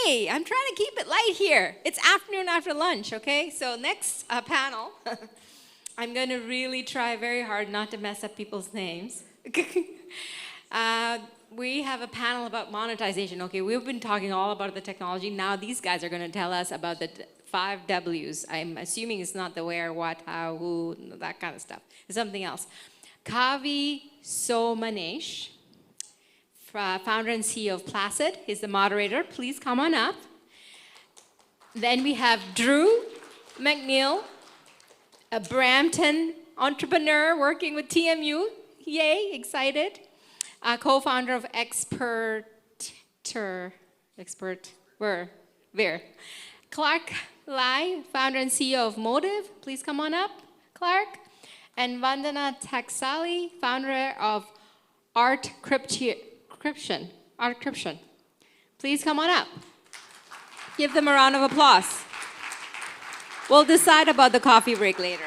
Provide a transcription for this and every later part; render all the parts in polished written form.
Hey, I'm trying to keep it light here. It's afternoon after lunch, okay? So next panel, I'm going to really try very hard not to mess up people's names. We have a panel about monetization. Okay, we've been talking all about the technology. Now these guys are going to tell us about the 5 W's. I'm assuming it's not the where, what, how, who, that kind of stuff. It's something else. Kavi Somanesh, founder and CEO of Placid, is the moderator. Please come on up. Then we have Drew McNeil, a Brampton entrepreneur working with TMU. Yay, excited. Co-founder of Expert. Where? Clark Lai, founder and CEO of Motive. Please come on up, Clark. And Vandana Taksali, founder of Artcryption. Please come on up. Give them a round of applause. We'll decide about the coffee break later.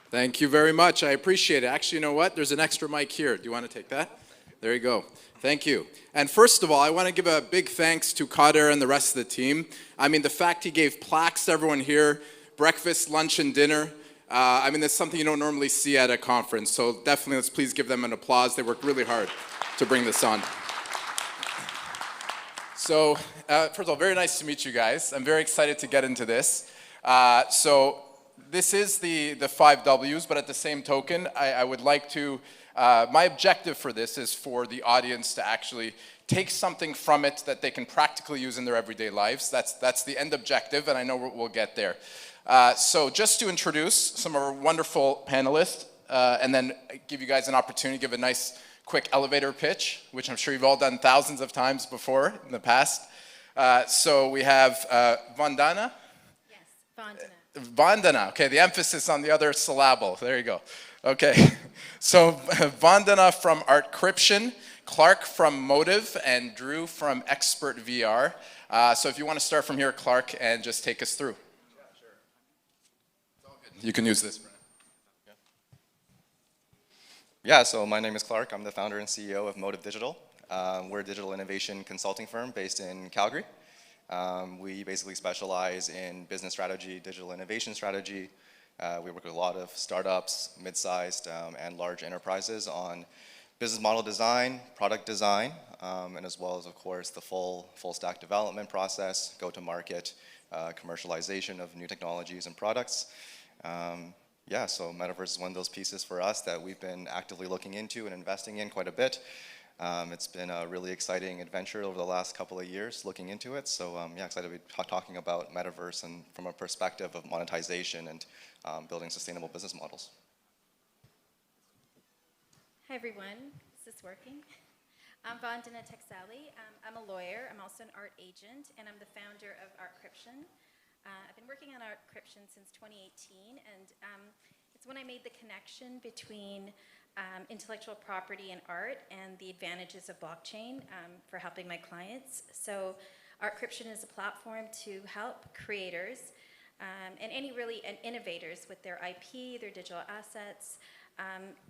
Thank you very much. I appreciate it. Actually, you know what? There's an extra mic here. Do you want to take that? There you go. Thank you. And first of all, I want to give a big thanks to Kader and the rest of the team. I mean, the fact he gave plaques to everyone here, breakfast, lunch, and dinner. I mean, that's something you don't normally see at a conference. So definitely, let's please give them an applause. They worked really hard to bring this on. So, first of all, very nice to meet you guys. I'm very excited to get into this. So this is the 5 W's, but at the same token, I would like to, my objective for this is for the audience to actually take something from it that they can practically use in their everyday lives. That's the end objective, and I know we'll get there. So just to introduce some of our wonderful panelists, and then give you guys an opportunity to give a nice quick elevator pitch, which I'm sure you've all done thousands of times before in the past. So we have Vandana. Yes, Vandana. Vandana, okay, the emphasis on the other syllable. There you go. Okay, so Vandana from Artcryption, Clark from Motive, and Drew from Expert VR. So if you want to start from here, Clark, and just take us through. Yeah, sure. It's all good. You can use this. Yeah, so my name is Clark. I'm the founder and CEO of Motive Digital. We're a digital innovation consulting firm based in Calgary. We basically specialize in business strategy, digital innovation strategy. We work with a lot of startups, mid-sized and large enterprises on business model design, product design, and as well as, of course, the full stack development process, go-to-market, commercialization of new technologies and products. Yeah, so metaverse is one of those pieces for us that we've been actively looking into and investing in quite a bit. It's been a really exciting adventure over the last couple of years looking into it. So yeah, excited to be talking about metaverse and from a perspective of monetization and building sustainable business models. Hi everyone, is this working? I'm Vandana Taksali. I'm a lawyer, I'm also an art agent, and I'm the founder of Artcryption. I've been working on Artcryption since 2018, and it's when I made the connection between intellectual property and art and the advantages of blockchain for helping my clients. So Artcryption is a platform to help creators and innovators with their IP, their digital assets,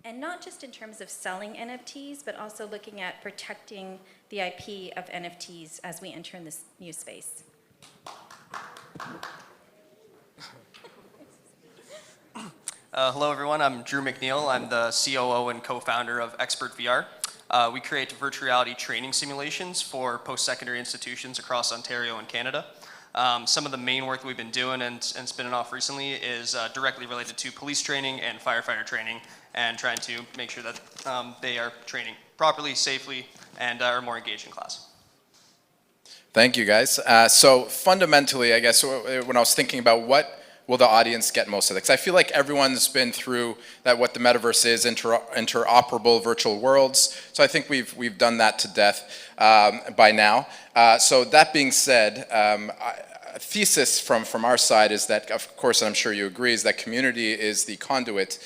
and not just in terms of selling NFTs, but also looking at protecting the IP of NFTs as we enter in this new space. Hello everyone, I'm Drew McNeil. I'm the COO and co-founder of Expert VR. We create virtual reality training simulations for post-secondary institutions across Ontario and Canada. Some of the main work that we've been doing and spinning off recently is directly related to police training and firefighter training, and trying to make sure that they are training properly, safely, and are more engaged in class. Thank you, guys. So fundamentally, I guess when I was thinking about what will the audience get most of it, because I feel like everyone's been through that, what the metaverse is, interoperable virtual worlds. So I think we've done that to death by now. So that being said, a thesis from our side is that, of course, and I'm sure you agree, is that community is the conduit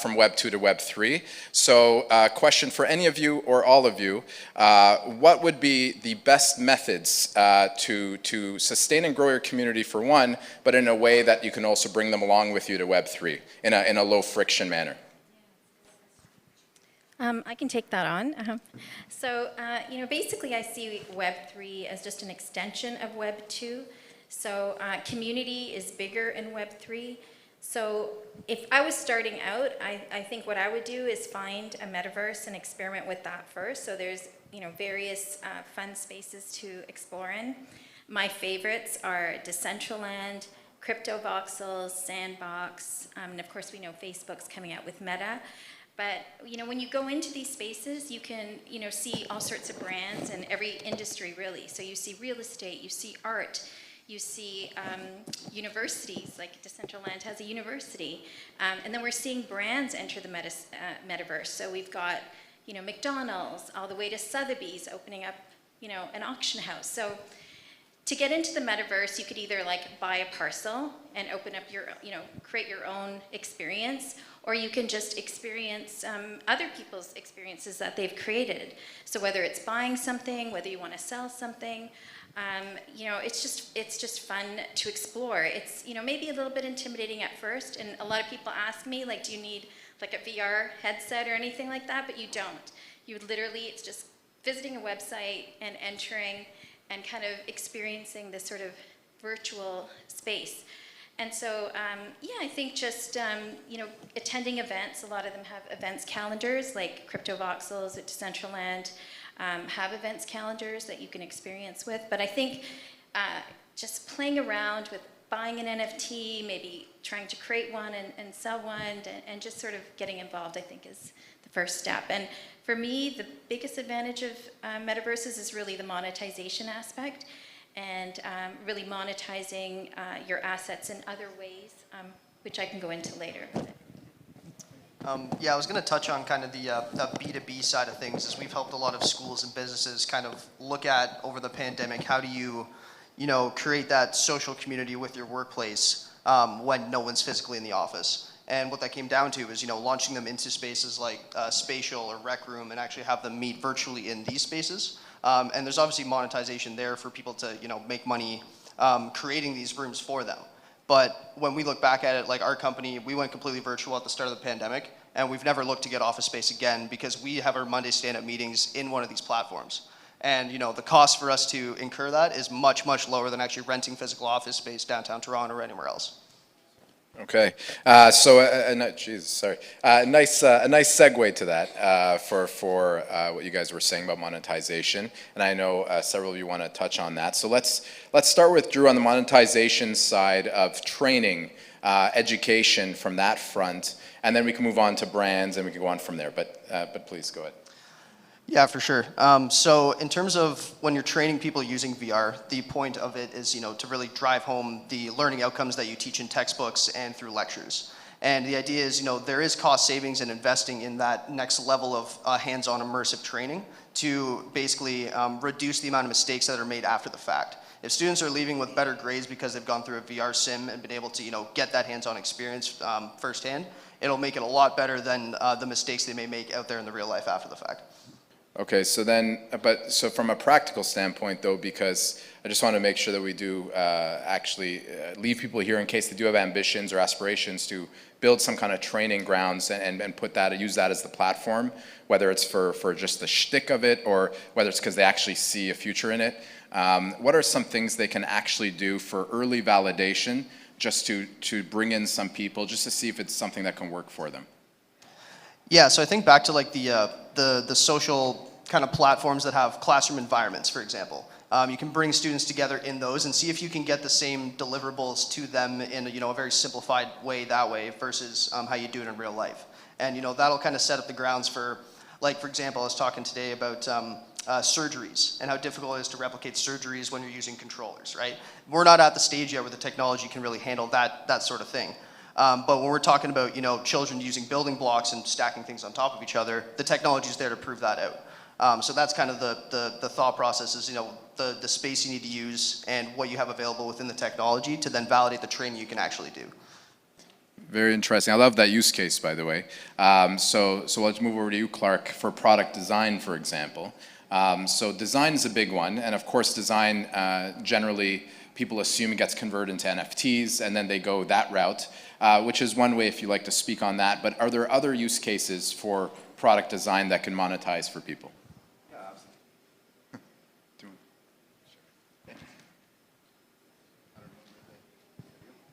from Web 2 to Web 3. So question for any of you or all of you, what would be the best methods to sustain and grow your community for one, but in a way that you can also bring them along with you to Web 3 in a low friction manner? I can take that on. Basically I see Web3 as just an extension of Web2. So community is bigger in Web3. So if I was starting out, I think what I would do is find a metaverse and experiment with that first. So there's various fun spaces to explore in. My favorites are Decentraland, Crypto Voxels, Sandbox, and of course we know Facebook's coming out with Meta. But when you go into these spaces, you can see all sorts of brands in every industry really. So you see real estate, you see art, you see universities, like Decentraland has a university. And then we're seeing brands enter the metaverse. So we've got McDonald's all the way to Sotheby's opening up an auction house. So to get into the metaverse, you could either buy a parcel and open up your, create your own experience, or you can just experience other people's experiences that they've created. So whether it's buying something, whether you want to sell something, it's just fun to explore. It's maybe a little bit intimidating at first, and a lot of people ask me do you need a VR headset or anything like that? But you don't. You literally, it's just visiting a website and entering and kind of experiencing this sort of virtual space. And so, I think just, attending events, a lot of them have events calendars, like Crypto Voxels at Decentraland have events calendars that you can experience with. But I think just playing around with buying an NFT, maybe trying to create one and sell one, and just sort of getting involved, I think is the first step. And for me, the biggest advantage of metaverses is really the monetization aspect, and really monetizing your assets in other ways, which I can go into later. I was going to touch on kind of the B2B side of things, as we've helped a lot of schools and businesses kind of look at over the pandemic, how do you create that social community with your workplace when no one's physically in the office. And what that came down to is, launching them into spaces like Spatial or Rec Room, and actually have them meet virtually in these spaces. And there's obviously monetization there for people to, make money creating these rooms for them. But when we look back at it, like our company, we went completely virtual at the start of the pandemic, and we've never looked to get office space again because we have our Monday stand-up meetings in one of these platforms. And the cost for us to incur that is much, much lower than actually renting physical office space downtown Toronto or anywhere else. Okay, nice segue to that for what you guys were saying about monetization, and I know several of you want to touch on that. So let's start with Drew on the monetization side of training, education from that front, and then we can move on to brands and we can go on from there. But please go ahead. Yeah, for sure. So in terms of when you're training people using VR, the point of it is, to really drive home the learning outcomes that you teach in textbooks and through lectures. And the idea is, there is cost savings in investing in that next level of hands-on immersive training to basically reduce the amount of mistakes that are made after the fact. If students are leaving with better grades because they've gone through a VR sim and been able to, get that hands-on experience firsthand, it'll make it a lot better than the mistakes they may make out there in the real life after the fact. Okay, so from a practical standpoint though, because I just want to make sure that we do actually leave people here in case they do have ambitions or aspirations to build some kind of training grounds and use that as the platform, whether it's for just the shtick of it or whether it's because they actually see a future in it. What are some things they can actually do for early validation, just to bring in some people, just to see if it's something that can work for them? Yeah, so I think back to like the social kind of platforms that have classroom environments, for example. You can bring students together in those and see if you can get the same deliverables to them in a very simplified way that way versus how you do it in real life. And that'll kind of set up the grounds for, like for example, I was talking today about surgeries and how difficult it is to replicate surgeries when you're using controllers, right? We're not at the stage yet where the technology can really handle that sort of thing. But when we're talking about children using building blocks and stacking things on top of each other, the technology is there to prove that out. So that's kind of the thought process is the space you need to use and what you have available within the technology to then validate the training you can actually do. Very interesting. I love that use case, by the way. So let's move over to you, Clark, for product design, for example. So design is a big one, and of course design generally people assume it gets converted into NFTs and then they go that route, which is one way if you like to speak on that. But are there other use cases for product design that can monetize for people? Yeah, absolutely.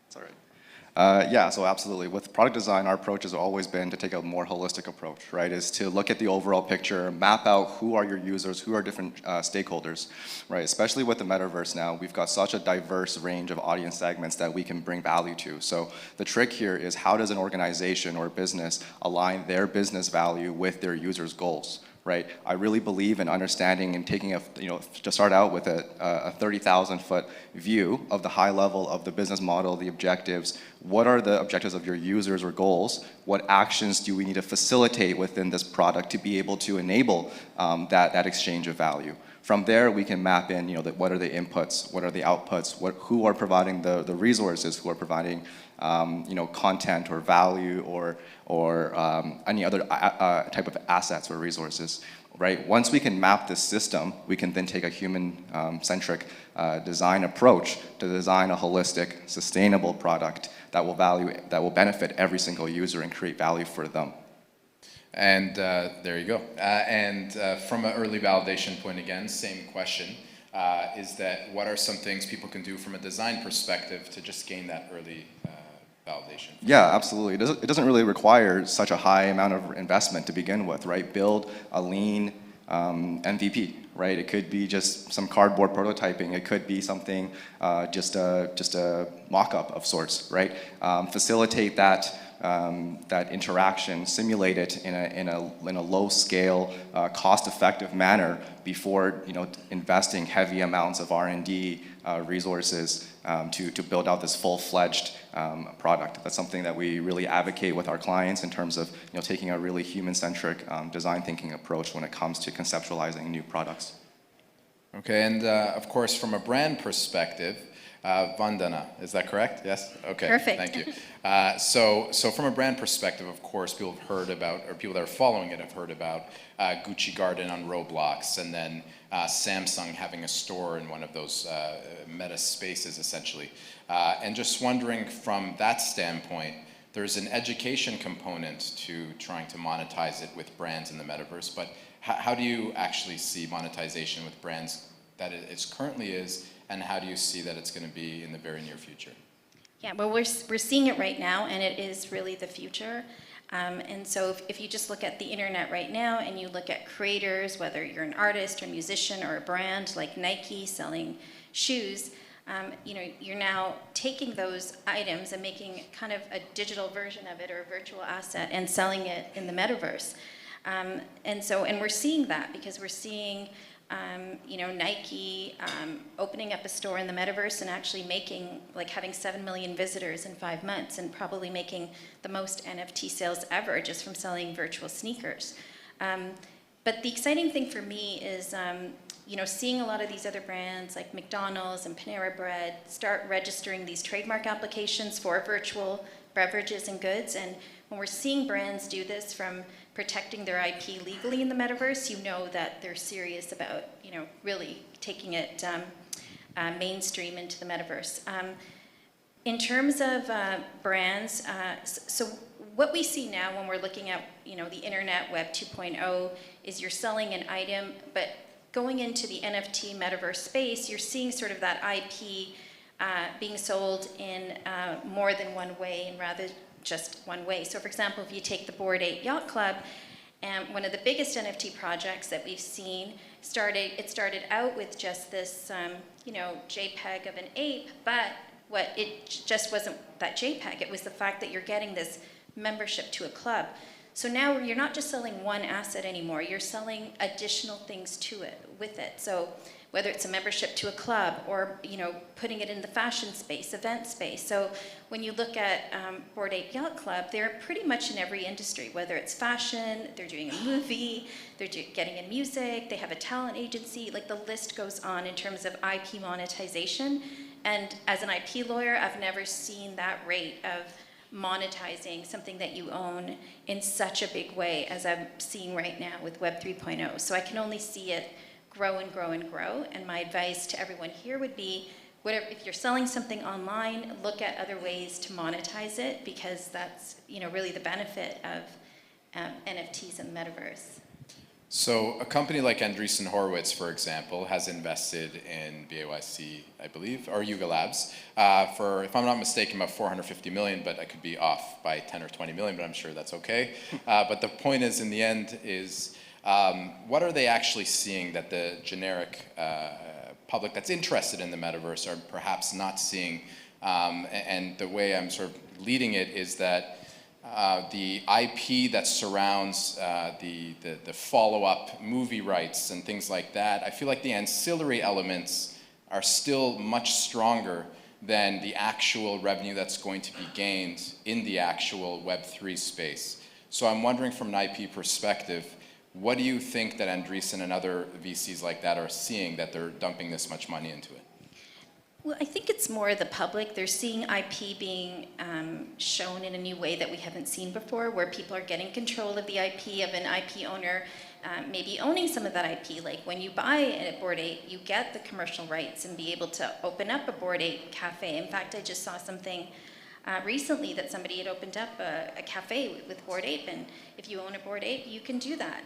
It's all right. Yeah, so absolutely. With product design, our approach has always been to take a more holistic approach, right? Is to look at the overall picture, map out who are your users, who are different stakeholders, right? Especially with the metaverse now, we've got such a diverse range of audience segments that we can bring value to. So the trick here is how does an organization or business align their business value with their users' goals? Right? I really believe in understanding and taking to start out with a 30,000-foot view of the high level of the business model, the objectives. What are the objectives of your users or goals? What actions do we need to facilitate within this product to be able to enable that exchange of value? From there, we can map in, what are the inputs, what are the outputs, who are providing the resources, who are providing, content or value or any other type of assets or resources, right? Once we can map this system, we can then take a human-centric design approach to design a holistic, sustainable product that will benefit every single user and create value for them. And there you go. From an early validation point, again, same question, is that what are some things people can do from a design perspective to just gain that early validation? Yeah, absolutely. It doesn't really require such a high amount of investment to begin with, right? Build a lean MVP, right? It could be just some cardboard prototyping. It could be something, just a mock-up of sorts, right? Facilitate that interaction, simulate it in a low-scale, cost-effective manner before investing heavy amounts of R&D resources to build out this full-fledged product. That's something that we really advocate with our clients in terms of taking a really human-centric design thinking approach when it comes to conceptualizing new products. Okay, and of course, from a brand perspective, Vandana, is that correct? Yes? Okay, Perfect. thank you. So from a brand perspective, of course, people have heard about, or people that are following it have heard about Gucci Garden on Roblox, and then Samsung having a store in one of those meta spaces, essentially. And just wondering from that standpoint, there's an education component to trying to monetize it with brands in the metaverse, but how do you actually see monetization with brands that it currently is, and how do you see that it's going to be in the very near future? Yeah, well, we're seeing it right now, and it is really the future. And so if you just look at the internet right now and you look at creators, whether you're an artist or musician or a brand like Nike selling shoes, you're now taking those items and making kind of a digital version of it or a virtual asset and selling it in the metaverse. And we're seeing that because we're seeing Nike opening up a store in the metaverse and actually having 7 million visitors in 5 months and probably making the most NFT sales ever just from selling virtual sneakers. But the exciting thing for me is, seeing a lot of these other brands like McDonald's and Panera Bread start registering these trademark applications for virtual beverages and goods. And when we're seeing brands do this from protecting their IP legally in the metaverse, you know that they're serious about, really taking it mainstream into the metaverse. In terms of brands, so what we see now when we're looking at, the internet, Web 2.0, is you're selling an item, but going into the NFT metaverse space, you're seeing sort of that IP being sold in more than one way and rather just one way. So for example, if you take the Bored Ape Yacht Club, one of the biggest NFT projects that we've seen, it started out with just this, JPEG of an ape, but it just wasn't that JPEG. It was the fact that you're getting this membership to a club. So now you're not just selling one asset anymore, you're selling additional things to it, with it. So whether it's a membership to a club or putting it in the fashion space, event space. So when you look at Bored Ape Yacht Club, they're pretty much in every industry, whether it's fashion, they're doing a movie, they're getting in music, they have a talent agency, like the list goes on in terms of IP monetization. And as an IP lawyer, I've never seen that rate of monetizing something that you own in such a big way as I'm seeing right now with Web 3.0. So I can only see it grow and grow and grow. And my advice to everyone here would be, if you're selling something online, look at other ways to monetize it, because that's really the benefit of NFTs in the metaverse. So a company like Andreessen Horowitz, for example, has invested in BAYC, I believe, or Yuga Labs, for, if I'm not mistaken, about 450 million, but I could be off by 10 or 20 million, but I'm sure that's okay. But the point is, in the end, is what are they actually seeing that the generic public that's interested in the metaverse are perhaps not seeing? And the way I'm sort of leading it is that the IP that surrounds the follow-up movie rights and things like that, I feel like the ancillary elements are still much stronger than the actual revenue that's going to be gained in the actual Web3 space. So I'm wondering, from an IP perspective, what do you think that Andreessen and other VCs like that are seeing that they're dumping this much money into it? Well, I think it's more the public. They're seeing IP being shown in a new way that we haven't seen before, where people are getting control of the IP of an IP owner, maybe owning some of that IP. Like when you buy a Bored Ape, you get the commercial rights and be able to open up a Bored Ape cafe. In fact, I just saw something recently that somebody had opened up a cafe with Bored Ape, and if you own a Bored Ape, you can do that.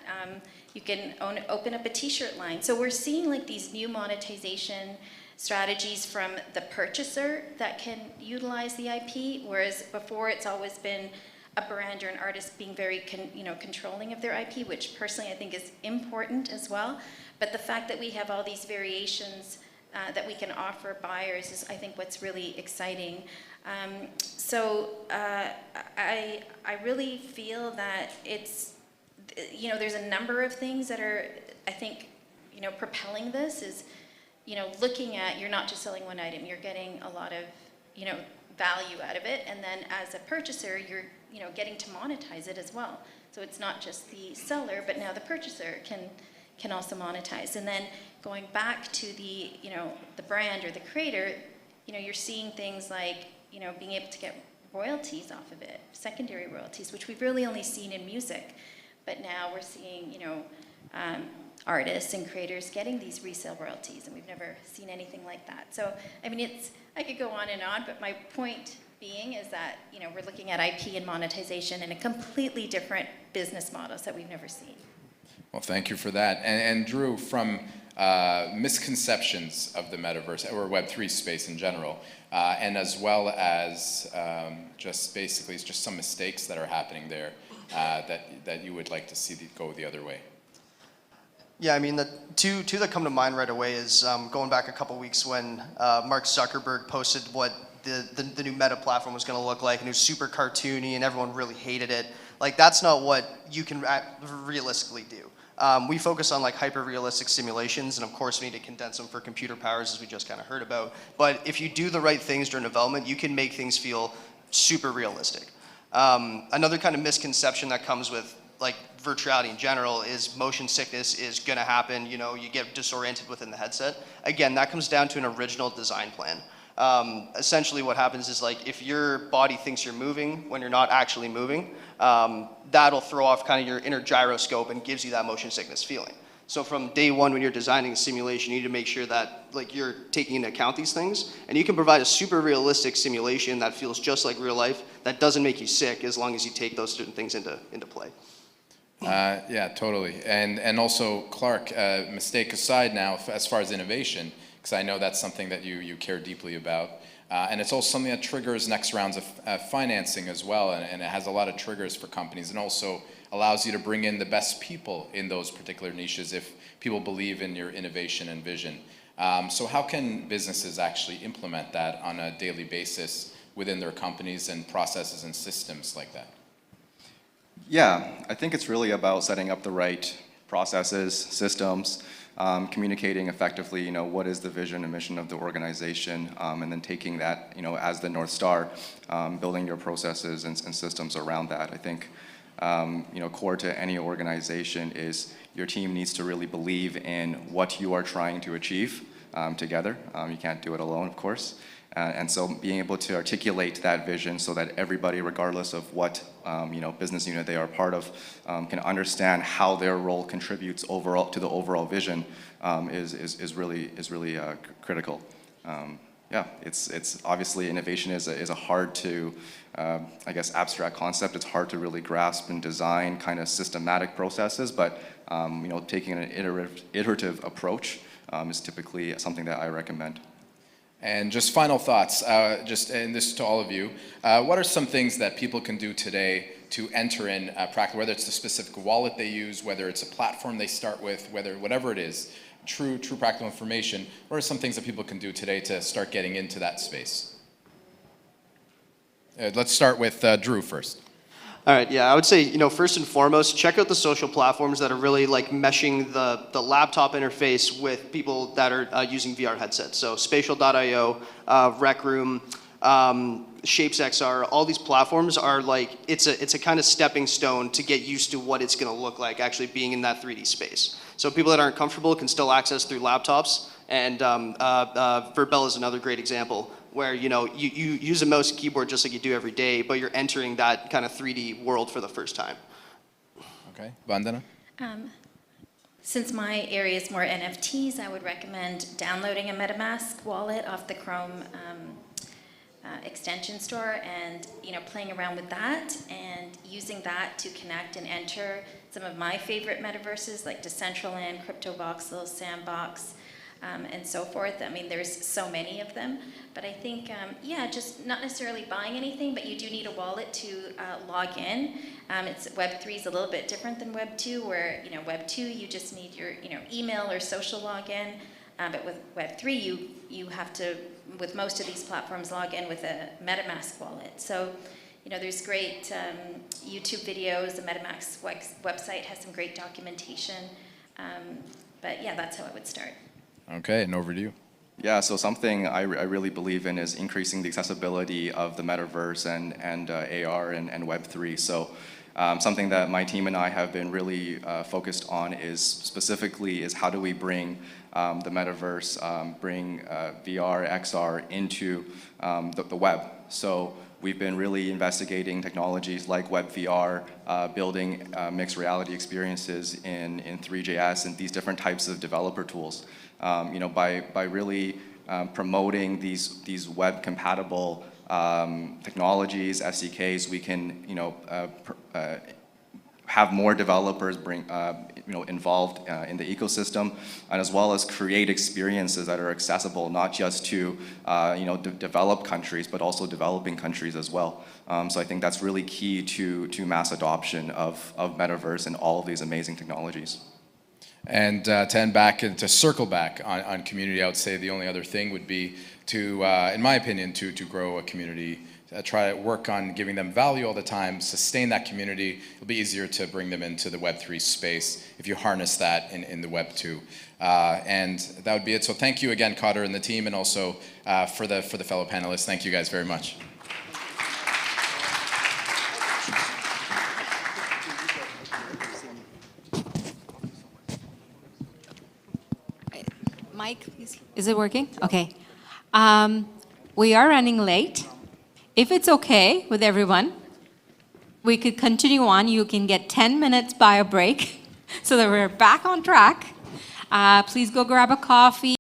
You can open up a t-shirt line. So we're seeing like these new monetization strategies from the purchaser that can utilize the IP, whereas before it's always been a brand or an artist being very controlling of their IP, which personally I think is important as well. But the fact that we have all these variations that we can offer buyers is, I think, what's really exciting. I really feel that it's, there's a number of things that are, I think, propelling this is, looking at, you're not just selling one item, you're getting a lot of, value out of it. And then as a purchaser, you're, getting to monetize it as well. So it's not just the seller, but now the purchaser can also monetize. And then going back to the, the brand or the creator, you're seeing things like, being able to get royalties off of it, secondary royalties, which we've really only seen in music. But now we're seeing, artists and creators getting these resale royalties, and we've never seen anything like that. So, I mean, I could go on, but my point being is that, we're looking at IP and monetization in a completely different business models that we've never seen. Well, thank you for that. And Drew, from misconceptions of the metaverse or Web3 space in general, and as well as just basically just some mistakes that are happening there that you would like to see go the other way. Yeah, I mean, the two that come to mind right away is going back a couple weeks when Mark Zuckerberg posted what the new Meta platform was going to look like, and it was super cartoony, and everyone really hated it. Like, that's not what you can realistically do. We focus on like hyper-realistic simulations, and of course we need to condense them for computer powers, as we just kind of heard about. But if you do the right things during development, you can make things feel super realistic. Another kind of misconception that comes with like virtuality in general is motion sickness is going to happen. You get disoriented within the headset. Again, that comes down to an original design plan. Essentially what happens is, like, if your body thinks you're moving when you're not actually moving, that'll throw off kind of your inner gyroscope and gives you that motion sickness feeling. So from day one, when you're designing a simulation, you need to make sure that like you're taking into account these things, and you can provide a super realistic simulation that feels just like real life, that doesn't make you sick, as long as you take those certain things into play. Yeah, totally. And also, Clark, mistake aside now, as far as innovation, because I know that's something that you care deeply about. And it's also something that triggers next rounds of financing as well, and it has a lot of triggers for companies, and also allows you to bring in the best people in those particular niches if people believe in your innovation and vision. So how can businesses actually implement that on a daily basis within their companies and processes and systems like that? Yeah, I think it's really about setting up the right processes, systems, communicating effectively, what is the vision and mission of the organization, and then taking that, as the North Star, building your processes and systems around that. I think, core to any organization is your team needs to really believe in what you are trying to achieve together. You can't do it alone, of course. And so being able to articulate that vision so that everybody, regardless of what business unit they are part of, can understand how their role contributes overall to the overall vision is really critical. yeah, it's obviously innovation is a hard to, I guess, abstract concept. It's hard to really grasp and design kind of systematic processes, but taking an iterative approach is typically something that I recommend. And just final thoughts, and this is to all of you, what are some things that people can do today to enter in practice, whether it's the specific wallet they use, whether it's a platform they start with, whatever it is, true practical information, what are some things that people can do today to start getting into that space? Let's start with Drew first. All right, yeah, I would say, first and foremost, check out the social platforms that are really like meshing the laptop interface with people that are using VR headsets. So Spatial.io, Rec Room, ShapesXR, all these platforms are like, it's a kind of stepping stone to get used to what it's gonna look like actually being in that 3D space. So people that aren't comfortable can still access through laptops, and Verbell is another great example, where you use a mouse and keyboard just like you do every day, but you're entering that kind of 3D world for the first time. Okay, Vandana? Since my area is more NFTs, I would recommend downloading a MetaMask wallet off the Chrome extension store and playing around with that and using that to connect and enter some of my favorite metaverses like Decentraland, CryptoVoxels, Sandbox, and so forth. I mean, there's so many of them, but I think, just not necessarily buying anything, but you do need a wallet to log in. Web3 is a little bit different than Web 2, where Web 2 you just need your email or social login, but with Web 3 you have to, with most of these platforms, log in with a MetaMask wallet. So there's great YouTube videos. The MetaMask website has some great documentation, but yeah, that's how I would start. Okay, and over to you. Yeah, so something I really believe in is increasing the accessibility of the metaverse and AR and Web3. So something that my team and I have been really focused on is how do we bring the metaverse, bring VR, XR into the web. So we've been really investigating technologies like WebVR, building mixed reality experiences in 3JS and these different types of developer tools. By really promoting these web-compatible technologies, SDKs, we can have more developers involved in the ecosystem, and as well as create experiences that are accessible not just to developed countries, but also developing countries as well. So I think that's really key to mass adoption of metaverse and all of these amazing technologies. And to end back and to circle back on community, I would say the only other thing would be to, in my opinion, to grow a community, try to work on giving them value all the time, sustain that community. It'll be easier to bring them into the Web3 space if you harness that in the Web 2. And that would be it. So thank you again, Cotter and the team, and also for the fellow panelists. Thank you guys very much. Mike, is it working? Okay. We are running late. If it's okay with everyone, we could continue on. You can get 10 minutes bio break so that we're back on track. Please go grab a coffee.